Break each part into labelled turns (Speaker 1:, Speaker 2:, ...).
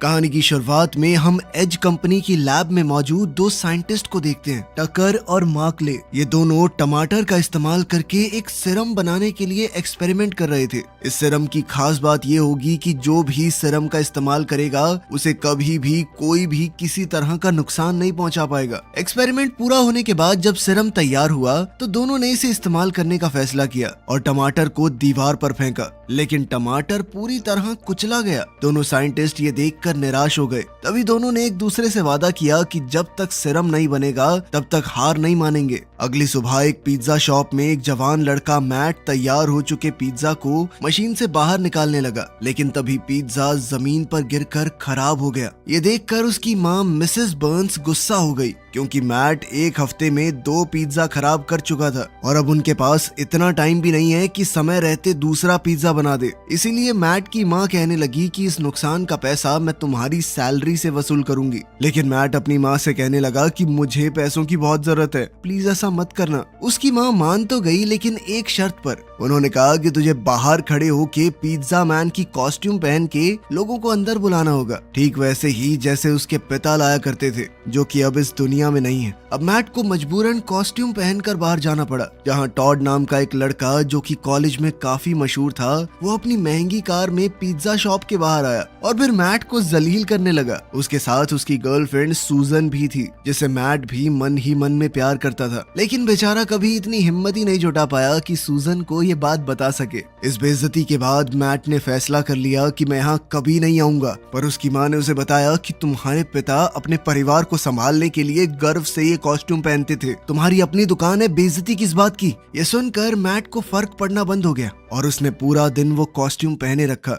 Speaker 1: कहानी की शुरुआत में हम एज कंपनी की लैब में मौजूद दो साइंटिस्ट को देखते हैं, टकर और मार्कले। ये दोनों टमाटर का इस्तेमाल करके एक सिरम बनाने के लिए एक्सपेरिमेंट कर रहे थे। इस सिरम की खास बात ये होगी कि जो भी सिरम का इस्तेमाल करेगा उसे कभी भी कोई भी किसी तरह का नुकसान नहीं पहुंचा पाएगा। एक्सपेरिमेंट पूरा होने के बाद जब सिरम तैयार हुआ तो दोनों ने इसे इस्तेमाल करने का फैसला किया और टमाटर को दीवार पर फेंका, लेकिन टमाटर पूरी तरह कुचला गया। दोनों साइंटिस्ट ये देखकर निराश हो गए। तभी दोनों ने एक दूसरे से वादा किया कि जब तक सिरम नहीं बनेगा तब तक हार नहीं मानेंगे। अगली सुबह एक पिज्जा शॉप में एक जवान लड़का मैट तैयार हो चुके पिज्जा को मशीन से बाहर निकालने लगा, लेकिन तभी पिज्जा जमीन पर गिरकर खराब हो गया। ये देखकर उसकी माँ मिसेस बर्न्स गुस्सा हो गई, क्योंकि मैट एक हफ्ते में 2 पिज्जा खराब कर चुका था और अब उनके पास इतना टाइम भी नहीं है कि समय रहते दूसरा पिज्जा बना दे। इसीलिए मैट की माँ कहने लगी कि इस नुकसान का पैसा मैं तुम्हारी सैलरी से वसूल करूंगी। लेकिन मैट अपनी माँ से कहने लगा कि मुझे पैसों की बहुत जरूरत है, प्लीज ऐसा मत करना। उसकी माँ मान तो गई, लेकिन एक शर्त पर। उन्होंने कहा कि तुझे बाहर खड़े होके पिज्जा मैन की कॉस्ट्यूम पहन के लोगों को अंदर बुलाना होगा, ठीक वैसे ही जैसे उसके पिता लाया करते थे, जो कि अब इस दुनिया में नहीं है। अब मैट को मजबूरन कॉस्ट्यूम पहनकर बाहर जाना पड़ा, जहाँ टॉड नाम का एक लड़का जो कि कॉलेज में काफी मशहूर था, वो अपनी महंगी कार में पिज्जा शॉप के बाहर आया और फिर मैट को जलील करने लगा। उसके साथ उसकी गर्लफ्रेंड सूजन भी थी, जिसे मैट भी मन ही मन में प्यार करता था, लेकिन बेचारा कभी इतनी हिम्मत ही नहीं जुटा पाया कि सूजन को ये बात बता सके। इस बेइज्जती के बाद मैट ने फैसला कर लिया कि मैं यहाँ कभी नहीं आऊंगा, पर उसकी माँ ने उसे बताया कि तुम्हारे पिता अपने परिवार को संभालने के लिए गर्व से ये कॉस्ट्यूम पहनते थे, तुम्हारी अपनी दुकान है, बेइज्जती किस बात की। ये सुनकर मैट को फर्क पड़ना बंद हो गया और उसने पूरा दिन वो कॉस्ट्यूम पहने रखा।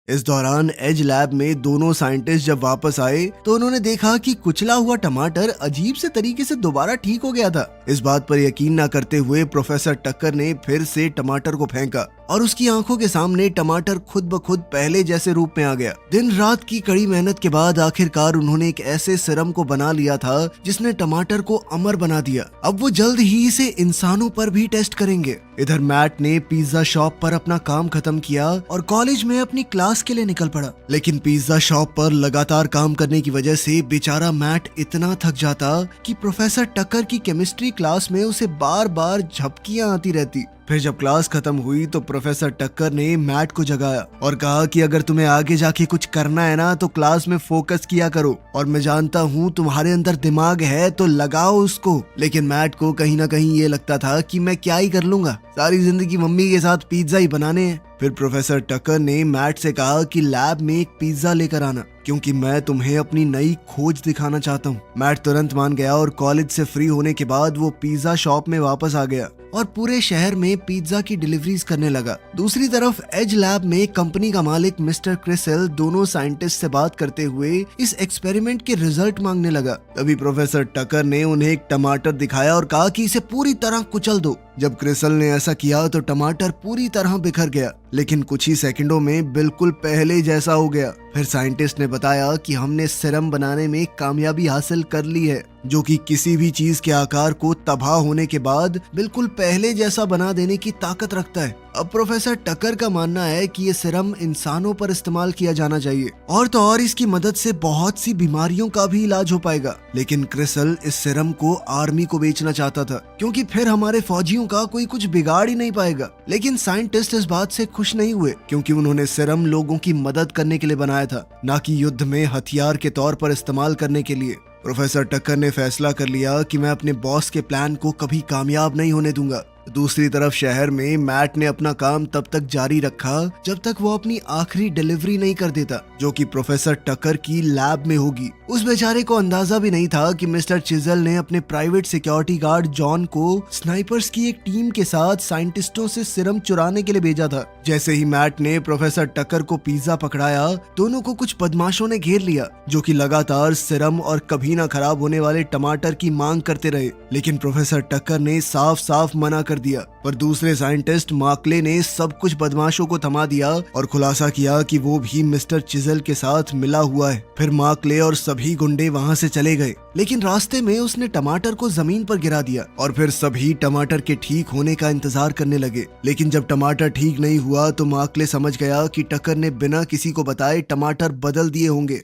Speaker 1: इस दौरान एज लैब में दोनों साइंटिस्ट जब वापस आए तो उन्होंने देखा कि कुचला हुआ टमाटर अजीब से तरीके से दोबारा ठीक हो गया था। इस बात पर यकीन न करते हुए प्रोफेसर टक्कर ने फिर से टमाटर को फेंका और उसकी आंखों के सामने टमाटर खुद ब खुद पहले जैसे रूप में आ गया। दिन रात की कड़ी मेहनत के बाद आखिरकार उन्होंने एक ऐसे सिरम को बना लिया था जिसने टमाटर को अमर बना दिया। अब वो जल्द ही इसे इंसानों पर भी टेस्ट करेंगे। इधर मैट ने पिज्जा शॉप पर अपना काम खत्म किया और कॉलेज में अपनी क्लास के लिए निकल पड़ा, लेकिन पिज्जा शॉप पर लगातार काम करने की वजह से बेचारा मैट इतना थक जाता कि प्रोफेसर टक्कर की केमिस्ट्री क्लास में उसे बार बार झपकियां आती रहती। फिर जब क्लास खत्म हुई तो प्रोफेसर टक्कर ने मैट को जगाया और कहा कि अगर तुम्हें आगे जाके कुछ करना है ना तो क्लास में फोकस किया करो, और मैं जानता हूँ तुम्हारे अंदर दिमाग है तो लगाओ उसको। लेकिन मैट को कहीं ना कहीं ये लगता था कि मैं क्या ही कर लूंगा, सारी जिंदगी मम्मी के साथ पिज्जा ही बनाने हैं। फिर प्रोफेसर टक्कर ने मैट से कहा कि लैब में एक पिज्जा लेकर आना, क्योंकि मैं तुम्हें अपनी नई खोज दिखाना चाहता हूँ। मैट तुरंत मान गया और कॉलेज से फ्री होने के बाद वो पिज्जा शॉप में वापस आ गया और पूरे शहर में पिज्जा की डिलीवरीज करने लगा। दूसरी तरफ एज लैब में कंपनी का मालिक मिस्टर क्रिसेल दोनों साइंटिस्ट से बात करते हुए इस एक्सपेरिमेंट के रिजल्ट मांगने लगा। तभी प्रोफेसर टक्कर ने उन्हें एक टमाटर दिखाया और कहा कि इसे पूरी तरह कुचल दो। जब क्रिसेल ने ऐसा किया तो टमाटर पूरी तरह बिखर गया, लेकिन कुछ ही सेकंडों में बिल्कुल पहले जैसा हो गया। फिर साइंटिस्ट ने बताया कि हमने सिरम बनाने में कामयाबी हासिल कर ली है, जो कि किसी भी चीज के आकार को तबाह होने के बाद बिल्कुल पहले जैसा बना देने की ताकत रखता है। अब प्रोफेसर टक्कर का मानना है कि ये सिरम इंसानों पर इस्तेमाल किया जाना चाहिए, और तो और इसकी मदद से बहुत सी बीमारियों का भी इलाज हो पाएगा। लेकिन क्रिसल इस सिरम को आर्मी को बेचना चाहता था, क्योंकि फिर हमारे फौजियों का कोई कुछ बिगाड़ ही नहीं पाएगा। लेकिन साइंटिस्ट इस बात से खुश नहीं हुए, क्योंकि उन्होंने सिरम लोगों की मदद करने के लिए बनाया था, न कि युद्ध में हथियार के तौर पर इस्तेमाल करने के लिए। प्रोफेसर टक्कर ने फैसला कर लिया कि मैं अपने बॉस के प्लान को कभी कामयाब नहीं होने दूंगा। दूसरी तरफ शहर में मैट ने अपना काम तब तक जारी रखा जब तक वो अपनी आखिरी डिलीवरी नहीं कर देता, जो कि प्रोफेसर टक्कर की लैब में होगी। उस बेचारे को अंदाजा भी नहीं था कि मिस्टर चिजल ने अपने प्राइवेट सिक्योरिटी गार्ड जॉन को स्नाइपर्स की एक टीम के साथ साइंटिस्टों से सिरम चुराने के लिए भेजा था। जैसे ही मैट ने प्रोफेसर टक्कर को पिज्जा पकड़ाया, दोनों को कुछ बदमाशों ने घेर लिया, जो कि लगातार सिरम और कभी ना खराब होने वाले टमाटर की मांग करते रहे। लेकिन प्रोफेसर टक्कर ने साफ साफ मना कर कर दिया। पर दूसरे साइंटिस्ट मार्कले ने सब कुछ बदमाशों को थमा दिया और खुलासा किया कि वो भी मिस्टर चिजल के साथ मिला हुआ है। फिर मार्कले और सभी गुंडे वहाँ से चले गए, लेकिन रास्ते में उसने टमाटर को जमीन पर गिरा दिया और फिर सभी टमाटर के ठीक होने का इंतजार करने लगे। लेकिन जब टमाटर ठीक नहीं हुआ तो मार्कले समझ गया कि टकर ने बिना किसी को बताए टमाटर बदल दिए होंगे।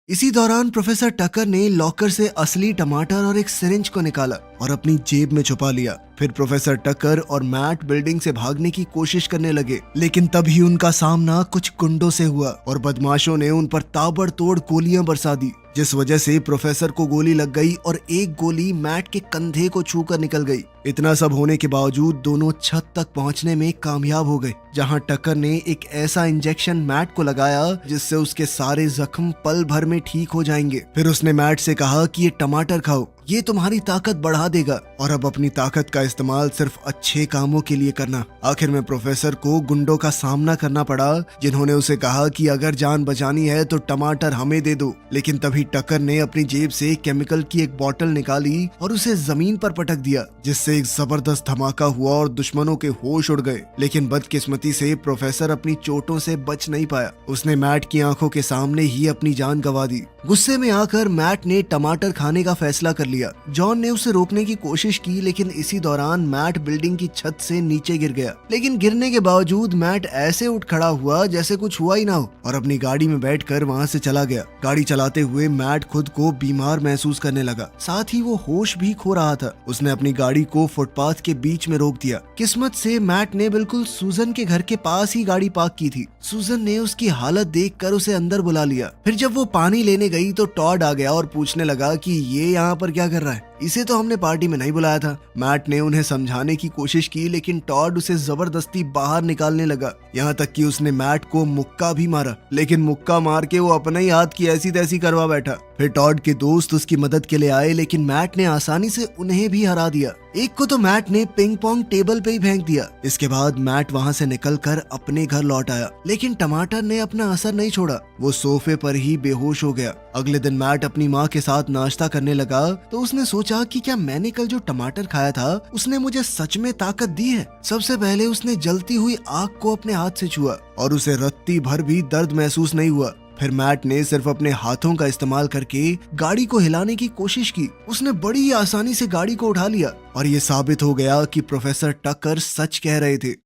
Speaker 1: इसी दौरान प्रोफेसर टकर ने लॉकर से असली टमाटर और एक सिरिंज को निकाला और अपनी जेब में छुपा लिया। फिर प्रोफेसर टकर और मैट बिल्डिंग से भागने की कोशिश करने लगे, लेकिन तभी उनका सामना कुछ गुंडों से हुआ और बदमाशों ने उन पर ताबड़तोड़ गोलियां बरसा दी, जिस वजह से प्रोफेसर को गोली लग गई और एक गोली मैट के कंधे को छूकर निकल गई। इतना सब होने के बावजूद दोनों छत तक पहुंचने में कामयाब हो गए, जहां टकर ने एक ऐसा इंजेक्शन मैट को लगाया जिससे उसके सारे जख्म पल भर में ठीक हो जाएंगे। फिर उसने मैट से कहा कि ये टमाटर खाओ, ये तुम्हारी ताकत बढ़ा देगा और अब अपनी ताकत का इस्तेमाल सिर्फ अच्छे कामों के लिए करना। आखिर में प्रोफेसर को गुंडों का सामना करना पड़ा, जिन्होंने उसे कहा कि अगर जान बचानी है तो टमाटर हमें दे दो। लेकिन तभी टकर ने अपनी जेब से केमिकल की एक बोतल निकाली और उसे जमीन पर पटक दिया, जिससे एक जबरदस्त धमाका हुआ और दुश्मनों के होश उड़ गए। लेकिन बदकिस्मती से प्रोफेसर अपनी चोटों से बच नहीं पाया। उसने मैट की आंखों के सामने ही अपनी जान गंवा दी। गुस्से में आकर मैट ने टमाटर खाने का फैसला कर लिया। जॉन ने उसे रोकने की कोशिश की, लेकिन इसी दौरान मैट बिल्डिंग की छत से नीचे गिर गया। लेकिन गिरने के बावजूद मैट ऐसे उठ खड़ा हुआ जैसे कुछ हुआ ही ना हो और अपनी गाड़ी में बैठकर वहां से चला गया। गाड़ी चलाते हुए मैट खुद को बीमार महसूस करने लगा, साथ ही वो होश भी खो रहा था। उसने अपनी गाड़ी को फुटपाथ के बीच में रोक दिया। किस्मत से मैट ने बिल्कुल सूजन के घर के पास ही गाड़ी पार्क की थी। सूजन ने उसकी हालत देखकर उसे अंदर बुला लिया। फिर जब वो पानी लेने गई तो टॉड आ गया और पूछने लगा कि ये यहाँ पर क्या कर रहा है, इसे तो हमने पार्टी में नहीं बुलाया था। मैट ने उन्हें समझाने की कोशिश की, लेकिन टॉड उसे जबरदस्ती बाहर निकालने लगा। यहाँ तक कि उसने मैट को मुक्का भी मारा, लेकिन मुक्का मार के वो अपने ही हाथ की ऐसी तैसी करवा बैठा। फिर टॉड के दोस्त उसकी मदद के लिए आए, लेकिन मैट ने आसानी से उन्हें भी हरा दिया। एक को तो मैट ने पिंग पोंग टेबल पे ही फेंक दिया। इसके बाद मैट वहाँ से निकलकर अपने घर लौट आया, लेकिन टमाटर ने अपना असर नहीं छोड़ा। वो सोफे पर ही बेहोश हो गया। अगले दिन मैट अपनी माँ के साथ नाश्ता करने लगा तो उसने सोचा कि क्या मैंने कल जो टमाटर खाया था उसने मुझे सच में ताकत दी है। सबसे पहले उसने जलती हुई आग को अपने हाथ से छुआ और उसे रत्ती भर भी दर्द महसूस नहीं हुआ। फिर मैट ने सिर्फ अपने हाथों का इस्तेमाल करके गाड़ी को हिलाने की कोशिश की। उसने बड़ी ही आसानी से गाड़ी को उठा लिया और ये साबित हो गया कि प्रोफेसर टकर सच कह रहे थे।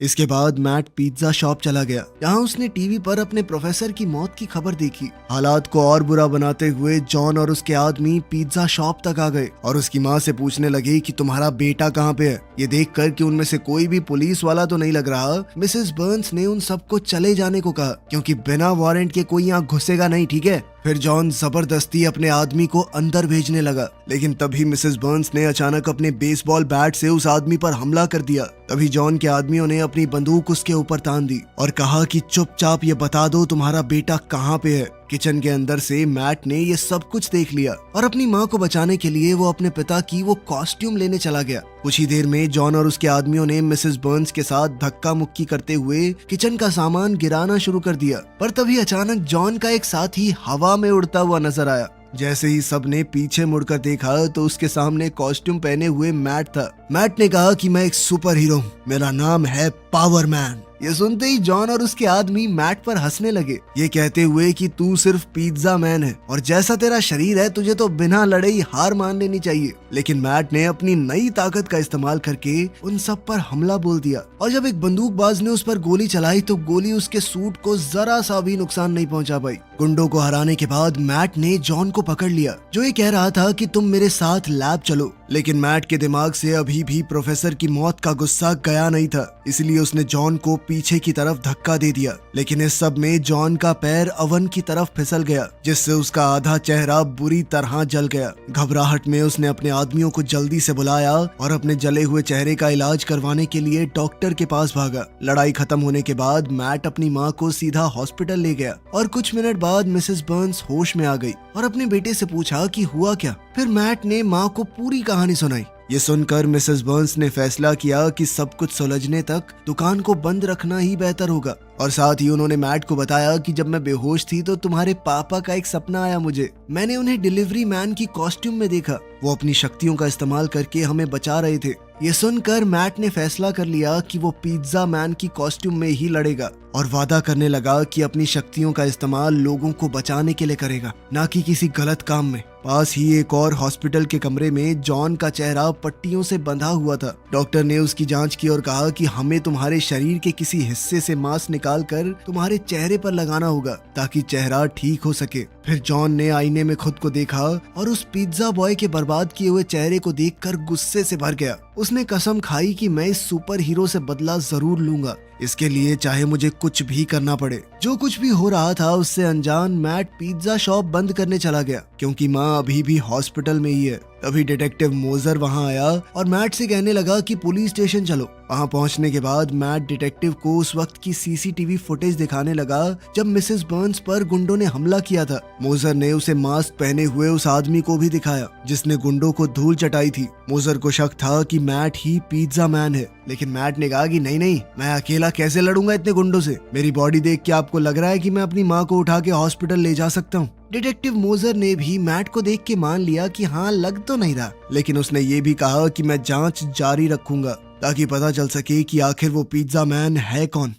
Speaker 1: इसके बाद मैट पिज्जा शॉप चला गया, जहां उसने टीवी पर अपने प्रोफेसर की मौत की खबर देखी। हालात को और बुरा बनाते हुए जॉन और उसके आदमी पिज्जा शॉप तक आ गए और उसकी माँ से पूछने लगे कि तुम्हारा बेटा कहाँ पे है। ये देखकर कि उनमें से कोई भी पुलिस वाला तो नहीं लग रहा, मिसेस बर्न्स ने उन सबको चले जाने को कहा, क्योंकि बिना वारंट के कोई यहाँ घुसेगा नहीं, ठीक है। फिर जॉन जबरदस्ती अपने आदमी को अंदर भेजने लगा, लेकिन तभी मिसेस बर्न्स ने अचानक अपने बेसबॉल बैट से उस आदमी पर हमला कर दिया। तभी जॉन के आदमियों ने अपनी बंदूक उसके ऊपर तान दी और कहा कि चुपचाप ये बता दो तुम्हारा बेटा कहाँ पे है। किचन के अंदर से मैट ने ये सब कुछ देख लिया और अपनी माँ को बचाने के लिए वो अपने पिता की वो कॉस्ट्यूम लेने चला गया। कुछ ही देर में जॉन और उसके आदमियों ने मिसेस बर्न्स के साथ धक्का मुक्की करते हुए किचन का सामान गिराना शुरू कर दिया। पर तभी अचानक जॉन का एक साथी हवा में उड़ता हुआ नजर आया। जैसे ही सबने पीछे मुड़कर देखा तो उसके सामने कॉस्ट्यूम पहने हुए मैट था। मैट ने कहा कि मैं एक सुपर हीरो हूँ, मेरा नाम है पावर मैन। ये सुनते ही जॉन और उसके आदमी मैट पर हंसने लगे, ये कहते हुए कि तू सिर्फ पिज्जा मैन है और जैसा तेरा शरीर है तुझे तो बिना लड़े ही हार मान लेनी चाहिए। लेकिन मैट ने अपनी नई ताकत का इस्तेमाल करके उन सब पर हमला बोल दिया और जब एक बंदूकबाज ने उस पर गोली चलाई तो गोली उसके सूट को जरा सा भी नुकसान नहीं पहुंचा पाई। गुंडों को हराने के बाद मैट ने जॉन को पकड़ लिया, जो ये कह रहा था कि तुम मेरे साथ लैब चलो। लेकिन मैट के दिमाग से अभी भी प्रोफेसर की मौत का गुस्सा गया नहीं था, इसलिए उसने जॉन को पीछे की तरफ धक्का दे दिया। लेकिन इस सब में जॉन का पैर अवन की तरफ फिसल गया, जिससे उसका आधा चेहरा बुरी तरह जल गया। घबराहट में उसने अपने आदमियों को जल्दी से बुलाया और अपने जले हुए चेहरे का इलाज करवाने के लिए डॉक्टर के पास भागा। लड़ाई खत्म होने के बाद मैट अपनी माँ को सीधा हॉस्पिटल ले गया और कुछ मिनट बाद मिसेस बर्न्स होश में आ गई और अपने बेटे से पूछा कि हुआ क्या। फिर मैट ने माँ को पूरी कहानी सुनाई। ये सुनकर मिसेस बर्न्स ने फैसला किया कि सब कुछ सुलझने तक दुकान को बंद रखना ही बेहतर होगा और साथ ही उन्होंने मैट को बताया कि जब मैं बेहोश थी तो तुम्हारे पापा का एक सपना आया मुझे। मैंने उन्हें डिलीवरी मैन की कॉस्ट्यूम में देखा, वो अपनी शक्तियों का इस्तेमाल करके हमें बचा रहे थे। ये सुनकर मैट ने फैसला कर लिया कि वो पिज्जा मैन की कॉस्ट्यूम में ही लड़ेगा और वादा करने लगा कि अपनी शक्तियों का इस्तेमाल लोगों को बचाने के लिए करेगा, ना कि किसी गलत काम में। पास ही एक और हॉस्पिटल के कमरे में जॉन का चेहरा पट्टियों से बंधा हुआ था। डॉक्टर ने उसकी जांच की और कहा कि हमें तुम्हारे शरीर के किसी हिस्से से मांस निकाल कर तुम्हारे चेहरे पर लगाना होगा ताकि चेहरा ठीक हो सके। फिर जॉन ने आईने में खुद को देखा और उस पिज्जा बॉय के बर्बाद किए हुए चेहरे को देखकर गुस्से से भर गया। उसने कसम खाई कि मैं इस सुपर हीरो से बदला जरूर लूंगा, इसके लिए चाहे मुझे कुछ भी करना पड़े। जो कुछ भी हो रहा था उससे अनजान मैट पिज्जा शॉप बंद करने चला गया क्योंकि माँ अभी भी हॉस्पिटल में ही है। तभी डिटेक्टिव मोजर वहां आया और मैट से कहने लगा कि पुलिस स्टेशन चलो। वहां पहुंचने के बाद मैट डिटेक्टिव को उस वक्त की सीसीटीवी फुटेज दिखाने लगा जब मिसेस बर्न्स पर गुंडों ने हमला किया था। मोजर ने उसे मास्क पहने हुए उस आदमी को भी दिखाया जिसने गुंडों को धूल चटाई थी। मोजर को शक था कि मैट ही पिज्जा मैन है, लेकिन मैट ने कहा कि नहीं, मैं अकेला कैसे लड़ूंगा इतने गुंडों से। मेरी बॉडी देख के आपको लग रहा है कि मैं अपनी माँ को उठा के हॉस्पिटल ले जा सकता हूँ। डिटेक्टिव मोजर ने भी मैट को देख के मान लिया कि हाँ, लग तो नहीं रहा, लेकिन उसने ये भी कहा कि मैं जांच जारी रखूंगा ताकि पता चल सके कि आखिर वो पिज्जा मैन है कौन।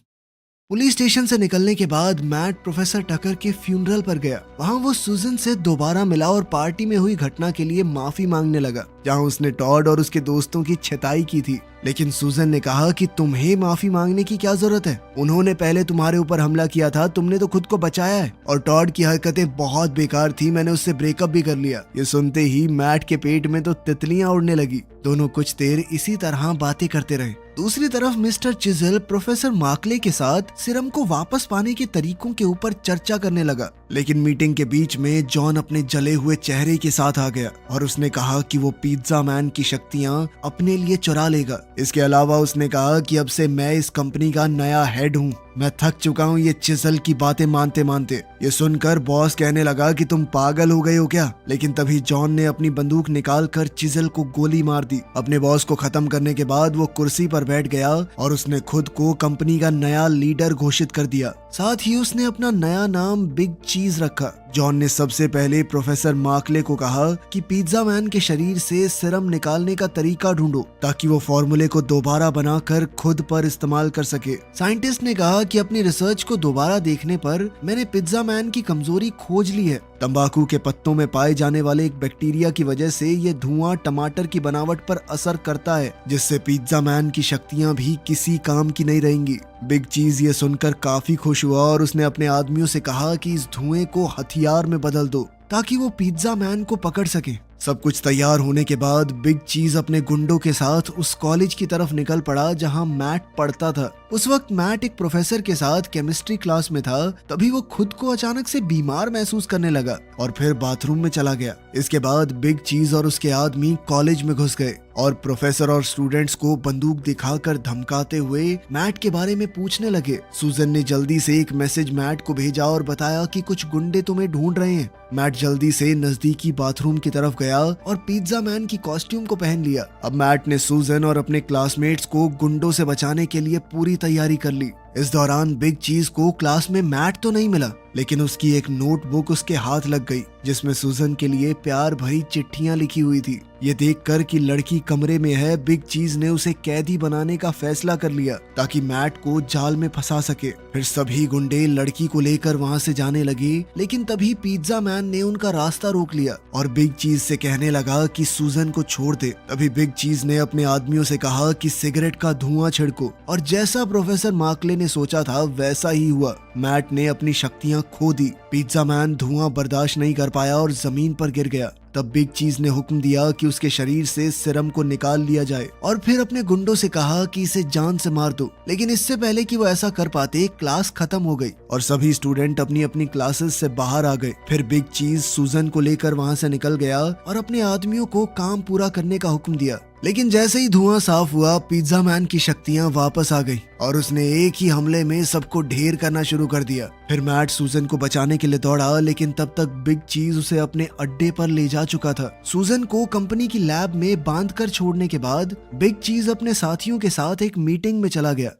Speaker 1: पुलिस स्टेशन से निकलने के बाद मैट प्रोफेसर टकर के फ्यूनरल पर गया। वहाँ वो सुजन से दोबारा मिला और पार्टी में हुई घटना के लिए माफी मांगने लगा जहाँ उसने टॉड और उसके दोस्तों की छताई की थी। लेकिन सुजन ने कहा कि तुम्हें माफी मांगने की क्या जरूरत है, उन्होंने पहले तुम्हारे ऊपर हमला किया था, तुमने तो खुद को बचाया है। और टॉड की हरकतें बहुत बेकार थी, मैंने उससे ब्रेकअप भी कर लिया। ये सुनते ही मैट के पेट में तो तितलियां उड़ने लगी। दोनों कुछ देर इसी तरह बातें करते रहे। दूसरी तरफ मिस्टर चिजल प्रोफेसर मार्कले के साथ सीरम को वापस पाने के तरीकों के ऊपर चर्चा करने लगा। लेकिन मीटिंग के बीच में जॉन अपने जले हुए चेहरे के साथ आ गया और उसने कहा कि वो पिज्जा मैन की शक्तियां अपने लिए चुरा लेगा। इसके अलावा उसने कहा कि अब से मैं इस कंपनी का नया हेड हूँ। मैं थक चुका हूँ ये चिजल की बातें मानते मानते। ये सुनकर बॉस कहने लगा कि तुम पागल हो गए हो क्या, लेकिन तभी जॉन ने अपनी बंदूक निकालकर चिजल को गोली मार दी। अपने बॉस को खत्म करने के बाद वो कुर्सी पर बैठ गया और उसने खुद को कंपनी का नया लीडर घोषित कर दिया। साथ ही उसने अपना नया नाम बिग चीज रखा। जॉन ने सबसे पहले प्रोफेसर मार्कले को कहा कि पिज्जा मैन के शरीर से सीरम निकालने का तरीका ढूंढो ताकि वो फॉर्मूले को दोबारा बनाकर खुद पर इस्तेमाल कर सके। साइंटिस्ट ने कहा कि अपनी रिसर्च को दोबारा देखने पर मैंने पिज्जा मैन की कमजोरी खोज ली है। तंबाकू के पत्तों में पाए जाने वाले एक बैक्टीरिया की वजह से ये धुआं टमाटर की बनावट पर असर करता है, जिससे पिज्जा मैन की शक्तियां भी किसी काम की नहीं रहेंगी। बिग चीज ये सुनकर काफी खुश हुआ और उसने अपने आदमियों से कहा कि इस धुएं को हथियार में बदल दो ताकि वो पिज्जा मैन को पकड़ सके। सब कुछ तैयार होने के बाद बिग चीज अपने गुंडों के साथ उस कॉलेज की तरफ निकल पड़ा जहां मैट पढ़ता था। उस वक्त मैट एक प्रोफेसर के साथ केमिस्ट्री क्लास में था। तभी वो खुद को अचानक से बीमार महसूस करने लगा और फिर बाथरूम में चला गया। इसके बाद बिग चीज और उसके आदमी कॉलेज में घुस गए और प्रोफेसर और स्टूडेंट्स को बंदूक दिखाकर धमकाते हुए मैट के बारे में पूछने लगे। सुजन ने जल्दी से एक मैसेज मैट को भेजा और बताया कि कुछ गुंडे तुम्हें ढूंढ रहे हैं। मैट जल्दी से नजदीकी बाथरूम की तरफ गया और पिज्जा मैन की कॉस्ट्यूम को पहन लिया। अब मैट ने सुजन और अपने क्लासमेट्स को गुंडों से बचाने के लिए पूरी तैयारी कर ली। इस दौरान बिग चीज को क्लास में मैट तो नहीं मिला, लेकिन उसकी एक नोटबुक उसके हाथ लग गई जिसमें सुजन के लिए प्यार भरी चिट्ठियां लिखी हुई थी। ये देखकर कि लड़की कमरे में है, बिग चीज ने उसे कैदी बनाने का फैसला कर लिया ताकि मैट को जाल में फंसा सके। फिर सभी गुंडे लड़की को लेकर वहां से जाने लगे, लेकिन तभी पिज्जा मैन ने उनका रास्ता रोक लिया और बिग चीज से कहने लगा कि सुजन को छोड़ दे। तभी बिग चीज ने अपने आदमियों से कहा कि सिगरेट का धुआं छिड़को और जैसा प्रोफेसर मार्कले ने सोचा था वैसा ही हुआ। मैट ने अपनी शक्तियां खो दी। पिज्जा मैन धुआं बर्दाश्त नहीं कर पाया और जमीन पर गिर गया। तब बिग चीज ने हुक्म दिया कि उसके शरीर से सीरम को निकाल लिया जाए और फिर अपने गुंडों से कहा कि इसे जान से मार दो। लेकिन इससे पहले कि वो ऐसा कर पाते, क्लास खत्म हो गई और सभी स्टूडेंट अपनी अपनी क्लासेस से बाहर आ गए। फिर बिग चीज सुजन को लेकर वहां से निकल गया और अपने आदमियों को काम पूरा करने का हुक्म दिया। लेकिन जैसे ही धुआं साफ हुआ, पिज्जा मैन की शक्तियां वापस आ गई और उसने एक ही हमले में सबको ढेर करना शुरू कर दिया। फिर मैट सुजन को बचाने के लिए दौड़ा, लेकिन तब तक बिग चीज उसे अपने अड्डे पर ले जा चुका था। सुजन को कंपनी की लैब में बांधकर छोड़ने के बाद बिग चीज अपने साथियों के साथ एक मीटिंग में चला गया।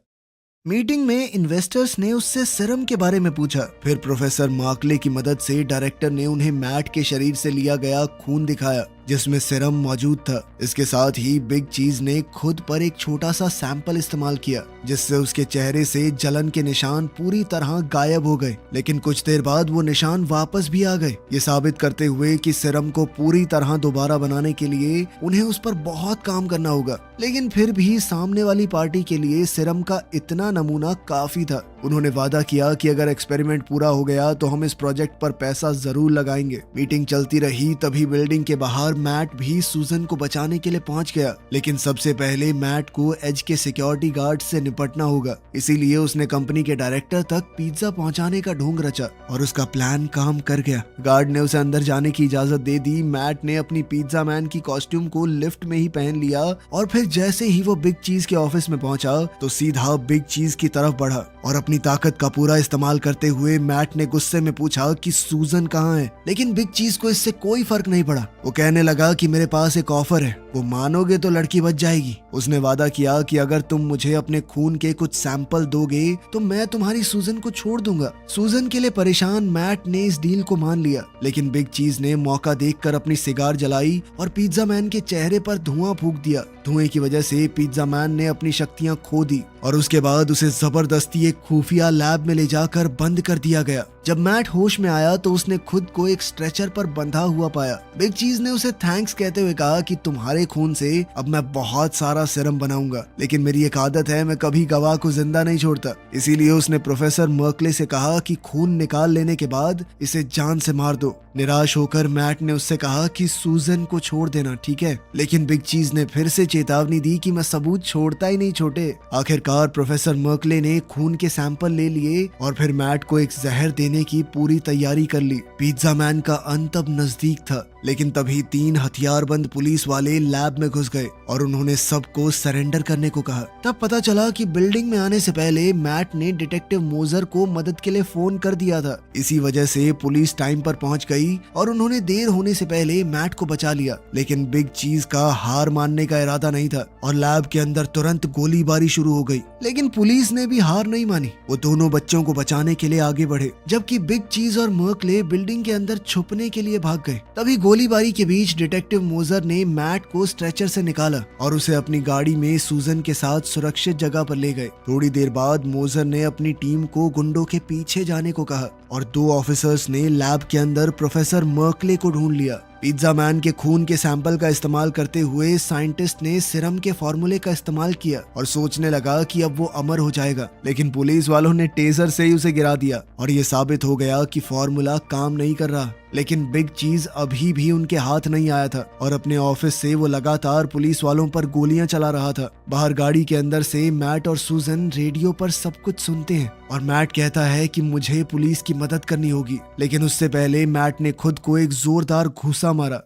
Speaker 1: मीटिंग में इन्वेस्टर्स ने उससे सीरम के बारे में पूछा। फिर प्रोफेसर मार्कले की मदद से डायरेक्टर ने उन्हें मैट के शरीर से लिया गया खून दिखाया, जिसमें सीरम मौजूद था। इसके साथ ही बिग चीज ने खुद पर एक छोटा सा सैंपल इस्तेमाल किया, जिससे उसके चेहरे से जलन के निशान पूरी तरह गायब हो गए। लेकिन कुछ देर बाद वो निशान वापस भी आ गए, ये साबित करते हुए कि सीरम को पूरी तरह दोबारा बनाने के लिए उन्हें उस पर बहुत काम करना होगा। लेकिन फिर भी सामने वाली पार्टी के लिए सीरम का इतना नमूना काफी था। उन्होंने वादा किया कि अगर एक्सपेरिमेंट पूरा हो गया तो हम इस प्रोजेक्ट पर पैसा जरूर लगाएंगे। मीटिंग चलती रही, तभी बिल्डिंग के बाहर मैट भी सूजन को बचाने के लिए पहुंच गया। लेकिन सबसे पहले मैट को एज के सिक्योरिटी गार्ड से निपटना होगा, इसीलिए उसने कंपनी के डायरेक्टर तक पिज्जा पहुंचाने का ढोंग रचा और उसका प्लान काम कर गया। गार्ड ने उसे अंदर जाने की इजाजत दे दी। मैट ने अपनी पिज्जा मैन की कॉस्ट्यूम को लिफ्ट में ही पहन लिया और फिर जैसे ही वो बिग चीज के ऑफिस में पहुंचा तो सीधा बिग चीज की तरफ बढ़ा और अपनी ताकत का पूरा इस्तेमाल करते हुए मैट ने गुस्से में पूछा कि सूजन कहाँ है। लेकिन बिग चीज को इससे कोई फर्क नहीं पड़ा। वो कहने लगा कि मेरे पास एक ऑफर है, वो मानोगे तो लड़की बच जाएगी। उसने वादा किया कि अगर तुम मुझे अपने खून के कुछ सैंपल दोगे तो मैं तुम्हारी सूजन को छोड़ दूंगा। सूजन के लिए परेशान मैट ने इस डील को मान लिया। लेकिन बिग चीज ने मौका देखकर अपनी सिगार जलाई और पिज्जा मैन के चेहरे पर धुआं फूंक दिया। धुएं की वजह से पिज्जा मैन ने अपनी शक्तियां खो दी और उसके बाद उसे जबरदस्ती एक खुफिया लैब में ले जाकर बंद कर दिया गया। जब मैट होश में आया तो उसने खुद को एक स्ट्रेचर पर बंधा हुआ पाया। बिग चीज ने उसे थैंक्स कहते हुए कहा कि तुम्हारे खून से अब मैं बहुत सारा सीरम बनाऊंगा, लेकिन मेरी एक आदत है, मैं कभी गवाह को जिंदा नहीं छोड़ता। इसीलिए उसने प्रोफेसर मर्कले से कहा कि खून निकाल लेने के बाद इसे जान से मार दो। निराश होकर मैट ने उससे कहा कि सूजन को छोड़ देना, ठीक है? लेकिन बिग चीज ने फिर से चेतावनी दी कि मैं सबूत छोड़ता ही नहीं छोटे। आखिरकार प्रोफेसर मर्कले ने खून के सैंपल ले लिए और फिर मैट को एक जहर देने की पूरी तैयारी कर ली। पिज्जा मैन का अंत अब नजदीक था, लेकिन तभी 3 हथियारबंद पुलिस वाले लैब में घुस गए और उन्होंने सबको सरेंडर करने को कहा। तब पता चला कि बिल्डिंग में आने से पहले मैट ने डिटेक्टिव मोजर को मदद के लिए फोन कर दिया था। इसी वजह से पुलिस टाइम पर पहुंच गई और उन्होंने देर होने से पहले मैट को बचा लिया। लेकिन बिग चीज का हार मानने का इरादा नहीं था और लैब के अंदर तुरंत गोलीबारी शुरू हो गई। लेकिन पुलिस ने भी हार नहीं मानी, वो दोनों बच्चों को बचाने के लिए आगे बढ़े, जबकि बिग चीज और मर्कले बिल्डिंग के अंदर छुपने के लिए भाग गए। तभी गोलीबारी के बीच डिटेक्टिव मोजर ने मैट को स्ट्रेचर से निकाला और उसे अपनी गाड़ी में सूजन के साथ सुरक्षित जगह पर ले गए। थोड़ी देर बाद मोजर ने अपनी टीम को गुंडों के पीछे जाने को कहा और 2 ऑफिसर्स ने लैब के अंदर प्रोफेसर मर्कले को ढूंढ लिया। पिज्जा मैन के खून के सैंपल का इस्तेमाल करते हुए साइंटिस्ट ने सीरम के फॉर्मूले का इस्तेमाल किया और सोचने लगा कि अब वो अमर हो जाएगा। लेकिन पुलिस वालों ने टेजर से ही उसे गिरा दिया और ये साबित हो गया कि फॉर्मूला काम नहीं कर रहा। लेकिन बिग चीज अभी भी उनके हाथ नहीं आया था और अपने ऑफिस से वो लगातार पुलिस वालों पर गोलियां चला रहा था। बाहर गाड़ी के अंदर से मैट और सूजन रेडियो पर सब कुछ सुनते हैं और मैट कहता है कि मुझे पुलिस की मदद करनी होगी। लेकिन उससे पहले मैट ने खुद को एक जोरदार घूंसा मारा,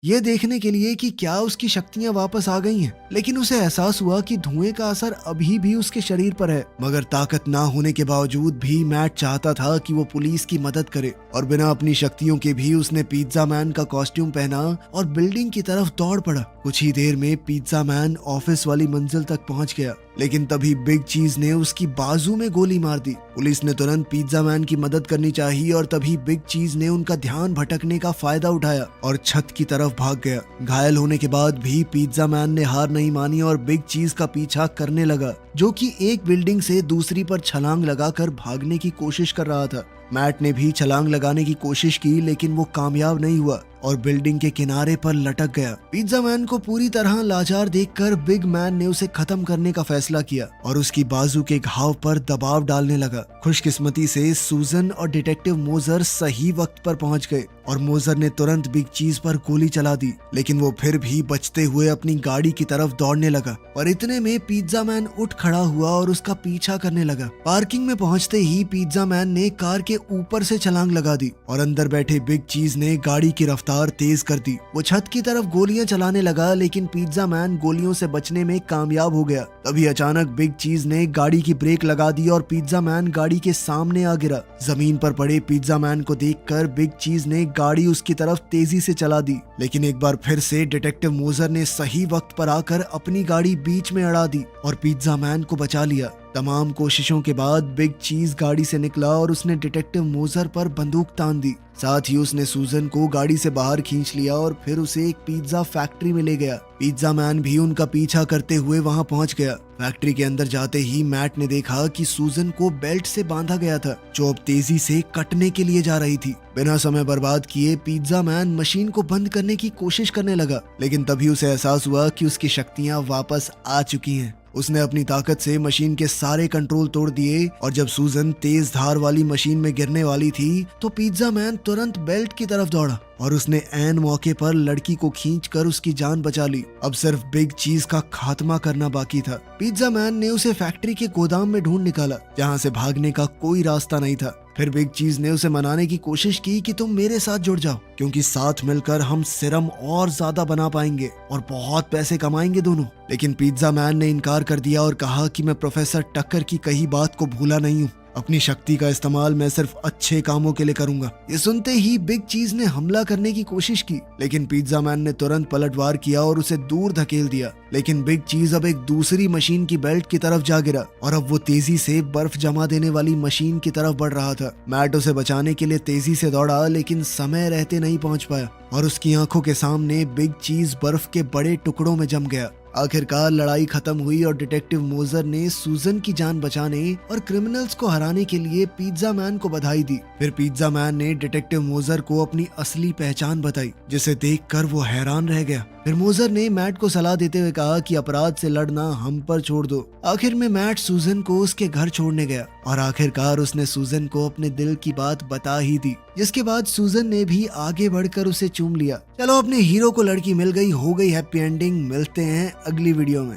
Speaker 1: ये देखने के लिए कि क्या उसकी शक्तियां वापस आ गई हैं। लेकिन उसे एहसास हुआ कि धुएं का असर अभी भी उसके शरीर पर है। मगर ताकत ना होने के बावजूद भी मैट चाहता था कि वो पुलिस की मदद करे और बिना अपनी शक्तियों के भी उसने पिज्जा मैन का कॉस्ट्यूम पहना और बिल्डिंग की तरफ दौड़ पड़ा। कुछ ही देर में पिज्जा मैन ऑफिस वाली मंजिल तक पहुंच गया, लेकिन तभी बिग चीज ने उसकी बाजू में गोली मार दी। पुलिस ने तुरंत पिज्जा मैन की मदद करनी चाहिए और तभी बिग चीज ने उनका ध्यान भटकने का फायदा उठाया और छत की तरफ भाग गया। घायल होने के बाद भी पिज्जा मैन ने हार नहीं मानी और बिग चीज का पीछा करने लगा, जो कि एक बिल्डिंग से दूसरी पर छलांग लगाकर भागने की कोशिश कर रहा था। मैट ने भी छलांग लगाने की कोशिश की, लेकिन वो कामयाब नहीं हुआ और बिल्डिंग के किनारे पर लटक गया। पिज्जा मैन को पूरी तरह लाचार देखकर बिग मैन ने उसे खत्म करने का फैसला किया और उसकी बाजू के घाव पर दबाव डालने लगा। खुशकिस्मती से सूजन और डिटेक्टिव मोजर सही वक्त पर पहुंच गए और मोजर ने तुरंत बिग चीज पर गोली चला दी, लेकिन वो फिर भी बचते हुए अपनी गाड़ी की तरफ दौड़ने लगा। और इतने में पिज्जा मैन उठ खड़ा हुआ और उसका पीछा करने लगा। पार्किंग में पहुंचते ही पिज्जा मैन ने कार के ऊपर से छलांग लगा दी और अंदर बैठे बिग चीज ने गाड़ी की रफ्तार तेज कर दी। वो छत की तरफ गोलियां चलाने लगा, लेकिन पिज्जा मैन गोलियों से बचने में कामयाब हो गया। तभी अचानक बिग चीज ने गाड़ी की ब्रेक लगा दी और पिज्जा मैन गाड़ी के सामने आ गिरा। जमीन पर पड़े पिज्जा मैन को देखकर बिग चीज ने गाड़ी उसकी तरफ तेजी से चला दी, लेकिन एक बार फिर से डिटेक्टिव मोजर ने सही वक्त पर आकर अपनी गाड़ी बीच में अड़ा दी और पिज्जा मैन को बचा लिया। तमाम कोशिशों के बाद बिग चीज गाड़ी से निकला और उसने डिटेक्टिव मोजर पर बंदूक तान दी। साथ ही उसने सूजन को गाड़ी से बाहर खींच लिया और फिर उसे एक पिज्जा फैक्ट्री में ले गया। पिज्जा मैन भी उनका पीछा करते हुए वहां पहुंच गया। फैक्ट्री के अंदर जाते ही मैट ने देखा कि सूजन को बेल्ट से बांधा गया था, जो अब तेजी से कटने के लिए जा रही थी। बिना समय बर्बाद किए पिज्जा मैन मशीन को बंद करने की कोशिश करने लगा, लेकिन तभी उसे एहसास हुआ कि उसकी शक्तियां वापस आ चुकी हैं। उसने अपनी ताकत से मशीन के सारे कंट्रोल तोड़ दिए और जब सूजन तेज धार वाली मशीन में गिरने वाली थी तो पिज्जा मैन तुरंत बेल्ट की तरफ दौड़ा और उसने ऐन मौके पर लड़की को खींचकर उसकी जान बचा ली। अब सिर्फ बिग चीज का खात्मा करना बाकी था। पिज्जा मैन ने उसे फैक्ट्री के गोदाम में ढूंढ निकाला, जहां से भागने का कोई रास्ता नहीं था। फिर बिग चीज ने उसे मनाने की कोशिश की कि तुम मेरे साथ जुड़ जाओ, क्योंकि साथ मिलकर हम सीरम और ज्यादा बना पाएंगे और बहुत पैसे कमाएंगे दोनों। लेकिन पिज्जा मैन ने इनकार कर दिया और कहा कि मैं प्रोफेसर टक्कर की कही बात को भूला नहीं हूँ। अपनी शक्ति का इस्तेमाल मैं सिर्फ अच्छे कामों के लिए करूंगा। ये सुनते ही बिग चीज ने हमला करने की कोशिश की, लेकिन पिज्जा मैन ने तुरंत पलटवार किया और उसे दूर धकेल दिया। लेकिन बिग चीज अब एक दूसरी मशीन की बेल्ट की तरफ जा गिरा और अब वो तेजी से बर्फ जमा देने वाली मशीन की तरफ बढ़ रहा था। मैट उसे बचाने के लिए तेजी से दौड़ा, लेकिन समय रहते नहीं पहुंच पाया और उसकी आंखों के सामने बिग चीज बर्फ के बड़े टुकड़ों में जम गया। आखिरकार लड़ाई खत्म हुई और डिटेक्टिव मोजर ने सूजन की जान बचाने और क्रिमिनल्स को हराने के लिए पिज्जा मैन को बधाई दी। फिर पिज्जा मैन ने डिटेक्टिव मोजर को अपनी असली पहचान बताई, जिसे देखकर वो हैरान रह गया। फिर मोजर ने मैट को सलाह देते हुए कहा कि अपराध से लड़ना हम पर छोड़ दो। आखिर में मैट सूजन को उसके घर छोड़ने गया और आखिरकार उसने सूजन को अपने दिल की बात बता ही दी, जिसके बाद सूजन ने भी आगे बढ़कर उसे चूम लिया। चलो, अपने हीरो को लड़की मिल गई, हो गई हैप्पी एंडिंग। मिलते हैं अगली वीडियो में।